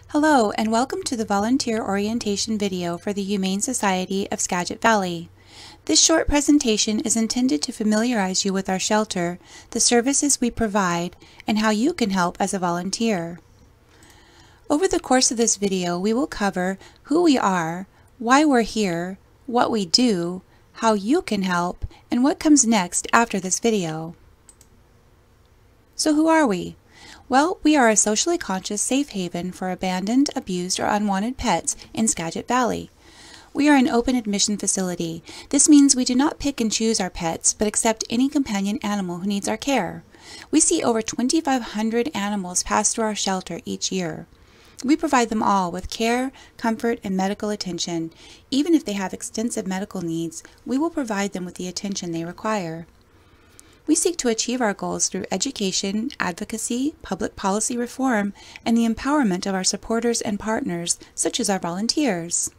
Hello and welcome to the volunteer orientation video for the Humane Society of Skagit Valley. This short presentation is intended to familiarize you with our shelter, the services we provide, and how you can help as a volunteer. Over the course of this video, we will cover who we are, why we're here, what we do, how you can help, and what comes next after this video. So who are we? Well, we are a socially conscious safe haven for abandoned, abused, or unwanted pets in Skagit Valley. We are an open admission facility. This means we do not pick and choose our pets, but accept any companion animal who needs our care. We see over 2,500 animals pass through our shelter each year. We provide them all with care, comfort, and medical attention. Even if they have extensive medical needs, we will provide them with the attention they require. We seek to achieve our goals through education, advocacy, public policy reform, and the empowerment of our supporters and partners, such as our volunteers.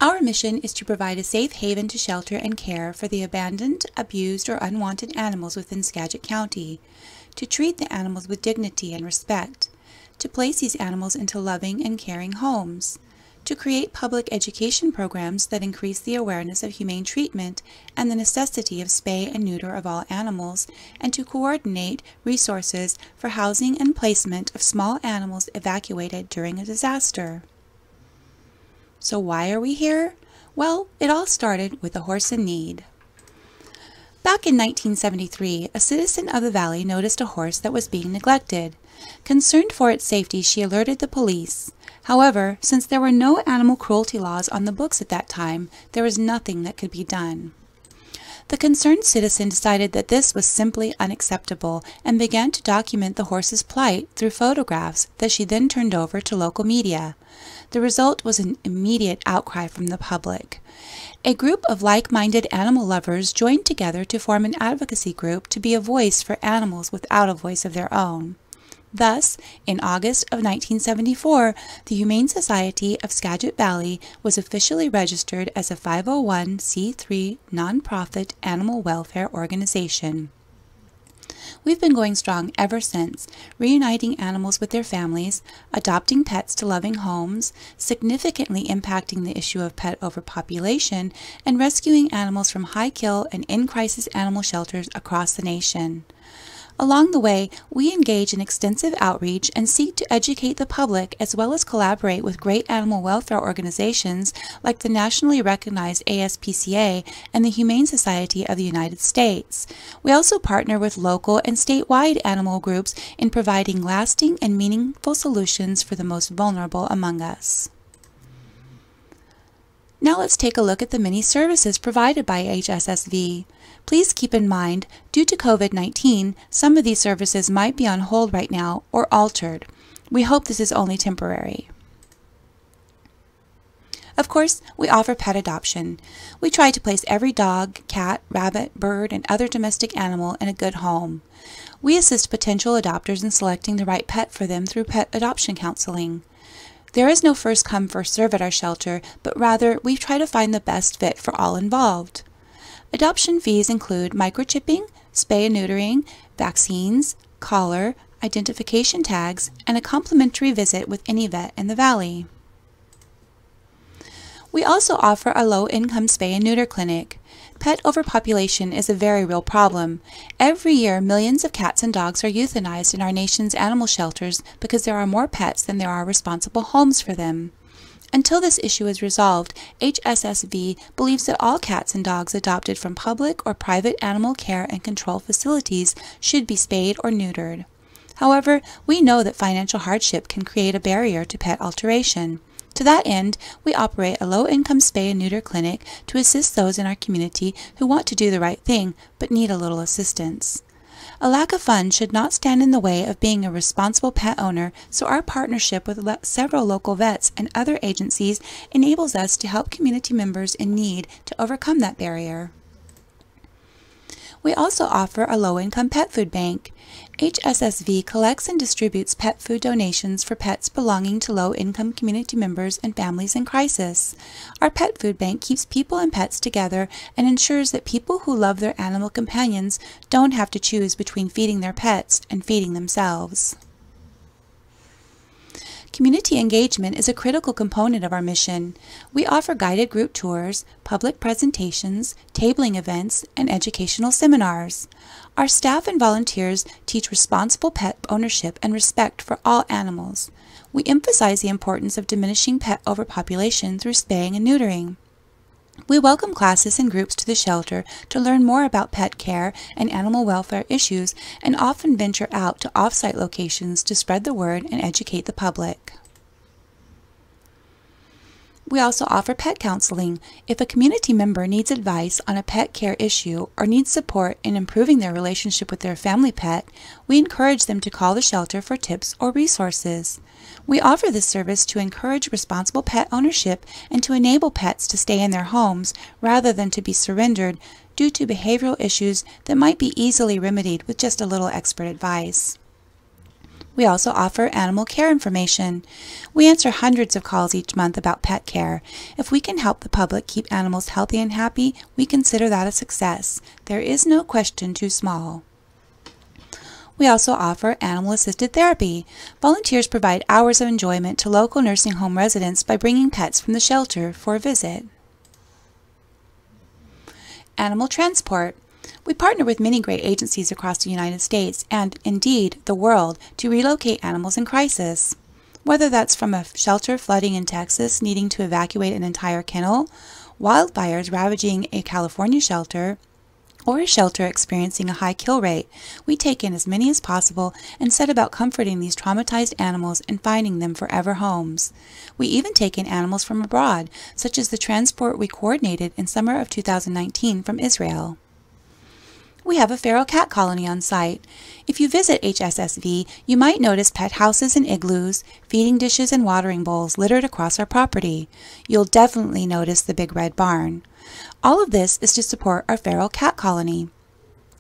Our mission is to provide a safe haven to shelter and care for the abandoned, abused, or unwanted animals within Skagit County, to treat the animals with dignity and respect, to place these animals into loving and caring homes, to create public education programs that increase the awareness of humane treatment and the necessity of spay and neuter of all animals, and to coordinate resources for housing and placement of small animals evacuated during a disaster. So why are we here? Well, it all started with a horse in need. Back in 1973, a citizen of the valley noticed a horse that was being neglected. Concerned for its safety, she alerted the police. However, since there were no animal cruelty laws on the books at that time, there was nothing that could be done. The concerned citizen decided that this was simply unacceptable and began to document the horse's plight through photographs that she then turned over to local media. The result was an immediate outcry from the public. A group of like-minded animal lovers joined together to form an advocacy group to be a voice for animals without a voice of their own. Thus, in August of 1974, the Humane Society of Skagit Valley was officially registered as a 501c3 nonprofit animal welfare organization. We've been going strong ever since, reuniting animals with their families, adopting pets to loving homes, significantly impacting the issue of pet overpopulation, and rescuing animals from high-kill and in-crisis animal shelters across the nation. Along the way, we engage in extensive outreach and seek to educate the public as well as collaborate with great animal welfare organizations like the nationally recognized ASPCA and the Humane Society of the United States. We also partner with local and statewide animal groups in providing lasting and meaningful solutions for the most vulnerable among us. Now let's take a look at the many services provided by HSSV. Please keep in mind, due to COVID-19, some of these services might be on hold right now or altered. We hope this is only temporary. Of course, we offer pet adoption. We try to place every dog, cat, rabbit, bird, and other domestic animal in a good home. We assist potential adopters in selecting the right pet for them through pet adoption counseling. There is no first come, first serve at our shelter, but rather we try to find the best fit for all involved. Adoption fees include microchipping, spay and neutering, vaccines, collar, identification tags, and a complimentary visit with any vet in the valley. We also offer a low-income spay and neuter clinic. Pet overpopulation is a very real problem. Every year, millions of cats and dogs are euthanized in our nation's animal shelters because there are more pets than there are responsible homes for them. Until this issue is resolved, HSSV believes that all cats and dogs adopted from public or private animal care and control facilities should be spayed or neutered. However, we know that financial hardship can create a barrier to pet alteration. To that end, we operate a low-income spay and neuter clinic to assist those in our community who want to do the right thing but need a little assistance. A lack of funds should not stand in the way of being a responsible pet owner, so our partnership with several local vets and other agencies enables us to help community members in need to overcome that barrier. We also offer a low-income pet food bank. HSSV collects and distributes pet food donations for pets belonging to low-income community members and families in crisis. Our pet food bank keeps people and pets together and ensures that people who love their animal companions don't have to choose between feeding their pets and feeding themselves. Community engagement is a critical component of our mission. We offer guided group tours, public presentations, tabling events, and educational seminars. Our staff and volunteers teach responsible pet ownership and respect for all animals. We emphasize the importance of diminishing pet overpopulation through spaying and neutering. We welcome classes and groups to the shelter to learn more about pet care and animal welfare issues, and often venture out to off-site locations to spread the word and educate the public. We also offer pet counseling. If a community member needs advice on a pet care issue or needs support in improving their relationship with their family pet, we encourage them to call the shelter for tips or resources. We offer this service to encourage responsible pet ownership and to enable pets to stay in their homes rather than to be surrendered due to behavioral issues that might be easily remedied with just a little expert advice. We also offer animal care information. We answer hundreds of calls each month about pet care. If we can help the public keep animals healthy and happy, we consider that a success. There is no question too small. We also offer animal-assisted therapy. Volunteers provide hours of enjoyment to local nursing home residents by bringing pets from the shelter for a visit. Animal transport. We partner with many great agencies across the United States and, indeed, the world to relocate animals in crisis. Whether that's from a shelter flooding in Texas needing to evacuate an entire kennel, wildfires ravaging a California shelter, or a shelter experiencing a high kill rate, we take in as many as possible and set about comforting these traumatized animals and finding them forever homes. We even take in animals from abroad, such as the transport we coordinated in summer of 2019 from Israel. We have a feral cat colony on site. If you visit HSSV, you might notice pet houses and igloos, feeding dishes and watering bowls littered across our property. You'll definitely notice the big red barn. All of this is to support our feral cat colony.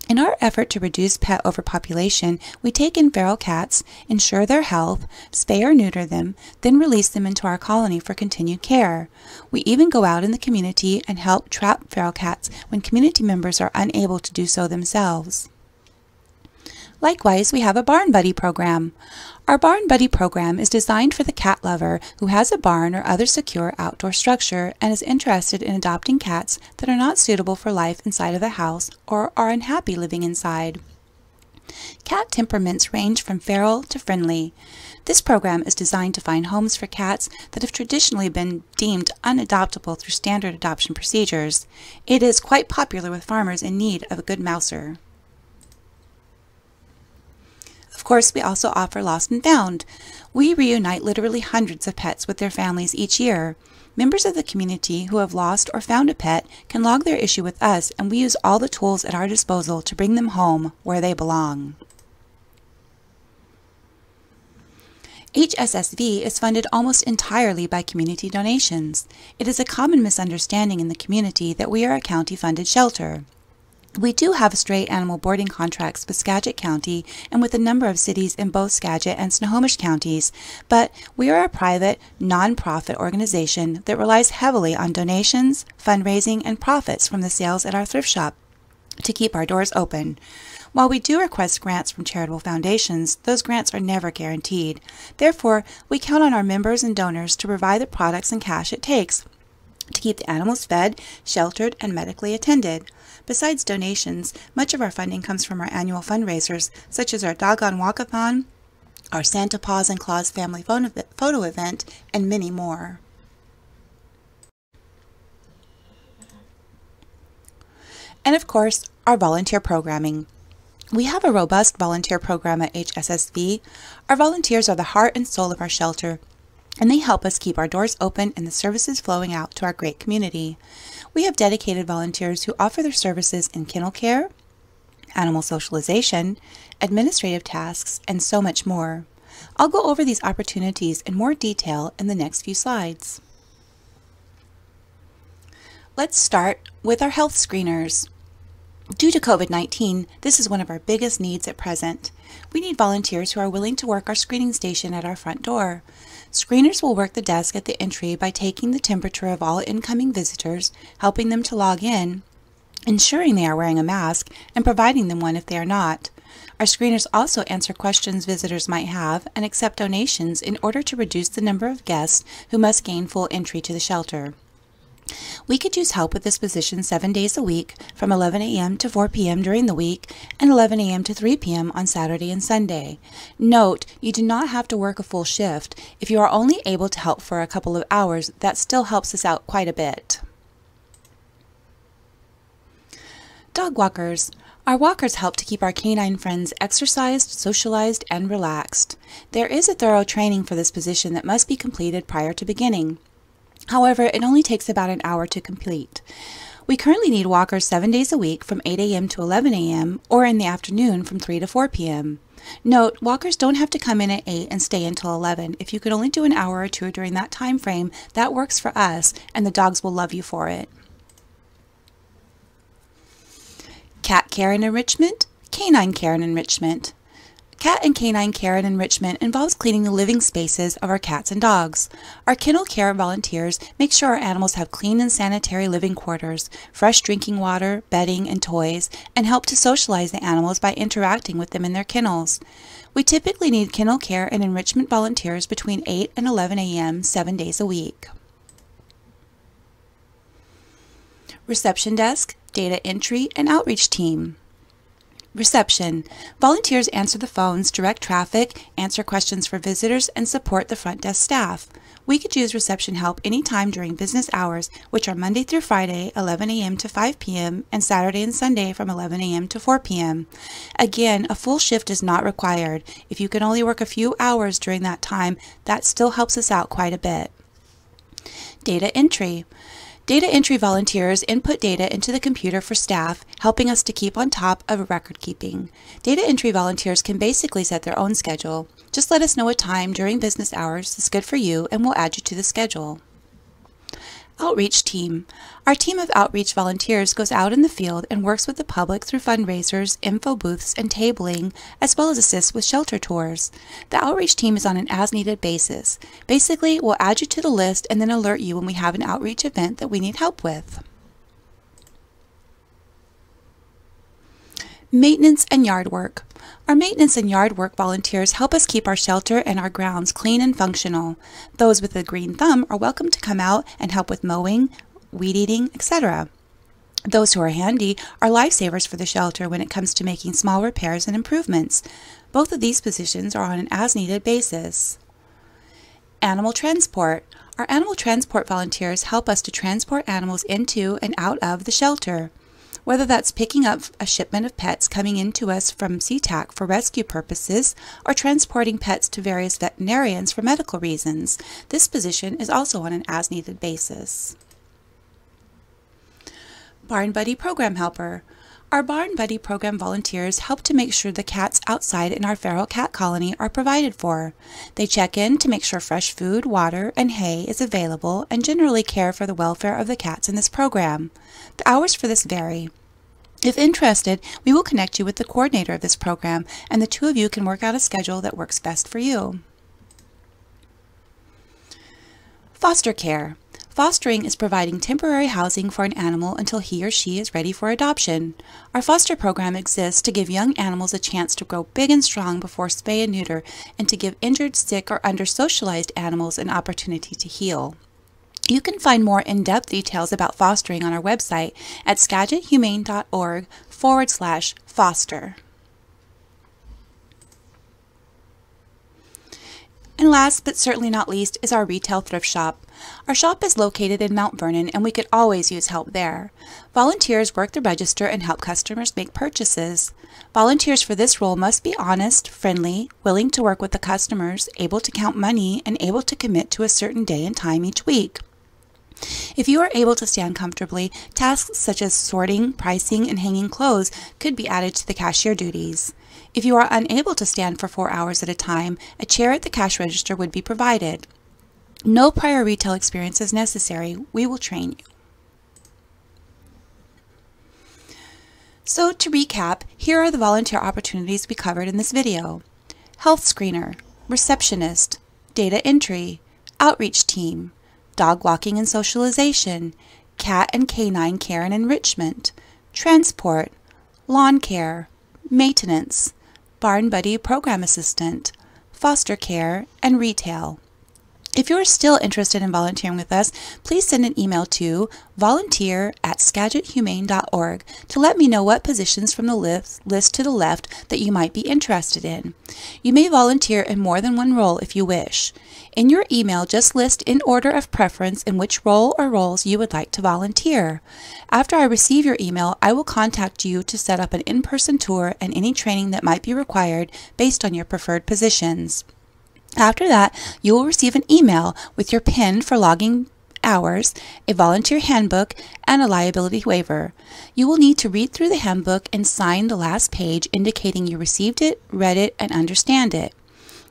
In our effort to reduce pet overpopulation, we take in feral cats, ensure their health, spay or neuter them, then release them into our colony for continued care. We even go out in the community and help trap feral cats when community members are unable to do so themselves. Likewise, we have a Barn Buddy program. Our Barn Buddy program is designed for the cat lover who has a barn or other secure outdoor structure and is interested in adopting cats that are not suitable for life inside of a house or are unhappy living inside. Cat temperaments range from feral to friendly. This program is designed to find homes for cats that have traditionally been deemed unadoptable through standard adoption procedures. It is quite popular with farmers in need of a good mouser. Of course, we also offer Lost and Found. We reunite literally hundreds of pets with their families each year. Members of the community who have lost or found a pet can log their issue with us, and we use all the tools at our disposal to bring them home where they belong. HSSV is funded almost entirely by community donations. It is a common misunderstanding in the community that we are a county-funded shelter. We do have stray animal boarding contracts with Skagit County and with a number of cities in both Skagit and Snohomish counties, but we are a private, non-profit organization that relies heavily on donations, fundraising, and profits from the sales at our thrift shop to keep our doors open. While we do request grants from charitable foundations, those grants are never guaranteed. Therefore, we count on our members and donors to provide the products and cash it takes to keep the animals fed, sheltered, and medically attended. Besides donations, much of our funding comes from our annual fundraisers, such as our Doggone Walkathon, our Santa Paws and Claus family photo event, and many more. And of course, our volunteer programming. We have a robust volunteer program at HSSV. Our volunteers are the heart and soul of our shelter, and they help us keep our doors open and the services flowing out to our great community. We have dedicated volunteers who offer their services in kennel care, animal socialization, administrative tasks, and so much more. I'll go over these opportunities in more detail in the next few slides. Let's start with our health screeners. Due to COVID-19, this is one of our biggest needs at present. We need volunteers who are willing to work our screening station at our front door. Screeners will work the desk at the entry by taking the temperature of all incoming visitors, helping them to log in, ensuring they are wearing a mask, and providing them one if they are not. Our screeners also answer questions visitors might have and accept donations in order to reduce the number of guests who must gain full entry to the shelter. We could use help with this position 7 days a week from 11 a.m. to 4 p.m. during the week and 11 a.m. to 3 p.m. on Saturday and Sunday. Note, you do not have to work a full shift. If you are only able to help for a couple of hours, that still helps us out quite a bit. Dog walkers. Our walkers help to keep our canine friends exercised, socialized, and relaxed. There is a thorough training for this position that must be completed prior to beginning. However, it only takes about an hour to complete. We currently need walkers 7 days a week from 8 a.m. to 11 a.m. or in the afternoon from 3 to 4 p.m. Note, walkers don't have to come in at 8 and stay until 11. If you could only do an hour or two during that time frame, that works for us, and the dogs will love you for it. Cat care and enrichment, canine care and enrichment. Cat and canine care and enrichment involves cleaning the living spaces of our cats and dogs. Our kennel care volunteers make sure our animals have clean and sanitary living quarters, fresh drinking water, bedding, and toys, and help to socialize the animals by interacting with them in their kennels. We typically need kennel care and enrichment volunteers between 8 and 11 a.m. 7 days a week. Reception desk, data entry, and outreach team. Reception. Volunteers answer the phones, direct traffic, answer questions for visitors, and support the front desk staff. We could use reception help anytime during business hours, which are Monday through Friday, 11 a.m. to 5 p.m., and Saturday and Sunday from 11 a.m. to 4 p.m. Again, a full shift is not required. If you can only work a few hours during that time, that still helps us out quite a bit. Data entry. Data entry volunteers input data into the computer for staff, helping us to keep on top of record keeping. Data entry volunteers can basically set their own schedule. Just let us know a time during business hours is good for you and we'll add you to the schedule. Outreach team. Our team of outreach volunteers goes out in the field and works with the public through fundraisers, info booths, and tabling, as well as assists with shelter tours. The outreach team is on an as-needed basis. Basically, we'll add you to the list and then alert you when we have an outreach event that we need help with. Maintenance and yard work. Our maintenance and yard work volunteers help us keep our shelter and our grounds clean and functional. Those with a green thumb are welcome to come out and help with mowing, weed eating, etc. Those who are handy are lifesavers for the shelter when it comes to making small repairs and improvements. Both of these positions are on an as-needed basis. Animal transport. Our animal transport volunteers help us to transport animals into and out of the shelter. Whether that's picking up a shipment of pets coming into us from SeaTac for rescue purposes or transporting pets to various veterinarians for medical reasons, this position is also on an as-needed basis. Barn Buddy Program Helper. Our Barn Buddy Program volunteers help to make sure the cats outside in our feral cat colony are provided for. They check in to make sure fresh food, water, and hay is available and generally care for the welfare of the cats in this program. The hours for this vary. If interested, we will connect you with the coordinator of this program, and the two of you can work out a schedule that works best for you. Foster care. Fostering is providing temporary housing for an animal until he or she is ready for adoption. Our foster program exists to give young animals a chance to grow big and strong before spay and neuter, and to give injured, sick, or under-socialized animals an opportunity to heal. You can find more in-depth details about fostering on our website at skagithumane.org/foster. And last but certainly not least is our retail thrift shop. Our shop is located in Mount Vernon and we could always use help there. Volunteers work the register and help customers make purchases. Volunteers for this role must be honest, friendly, willing to work with the customers, able to count money, and able to commit to a certain day and time each week. If you are able to stand comfortably, tasks such as sorting, pricing, and hanging clothes could be added to the cashier duties. If you are unable to stand for 4 hours at a time, a chair at the cash register would be provided. No prior retail experience is necessary. We will train you. So to recap, here are the volunteer opportunities we covered in this video. Health screener, receptionist, data entry, outreach team, dog walking and socialization, cat and canine care and enrichment, transport, lawn care, maintenance, Barn Buddy Program Assistant, foster care, and retail. If you are still interested in volunteering with us, please send an email to volunteer@skagithumane.org to let me know what positions from the list to the left that you might be interested in. You may volunteer in more than one role if you wish. In your email, just list in order of preference in which role or roles you would like to volunteer. After I receive your email, I will contact you to set up an in-person tour and any training that might be required based on your preferred positions. After that, you will receive an email with your PIN for logging hours, a volunteer handbook, and a liability waiver. You will need to read through the handbook and sign the last page indicating you received it, read it, and understand it.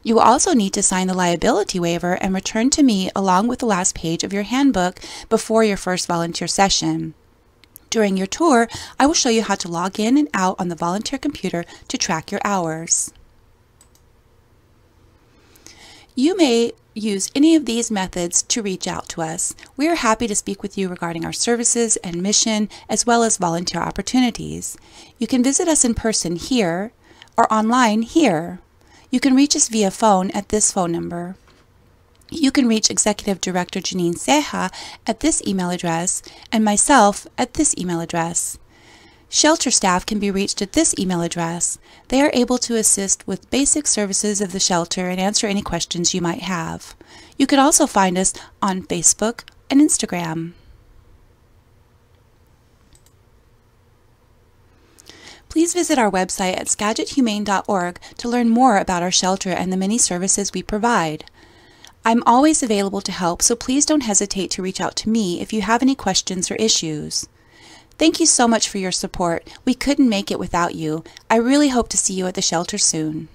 You will also need to sign the liability waiver and return to me along with the last page of your handbook before your first volunteer session. During your tour, I will show you how to log in and out on the volunteer computer to track your hours. You may use any of these methods to reach out to us. We are happy to speak with you regarding our services and mission, as well as volunteer opportunities. You can visit us in person here or online here. You can reach us via phone at this phone number. You can reach Executive Director Janine Ceja at this email address and myself at this email address. Shelter staff can be reached at this email address. They are able to assist with basic services of the shelter and answer any questions you might have. You can also find us on Facebook and Instagram. Please visit our website at skagithumane.org to learn more about our shelter and the many services we provide. I'm always available to help, so please don't hesitate to reach out to me if you have any questions or issues. Thank you so much for your support. We couldn't make it without you. I really hope to see you at the shelter soon.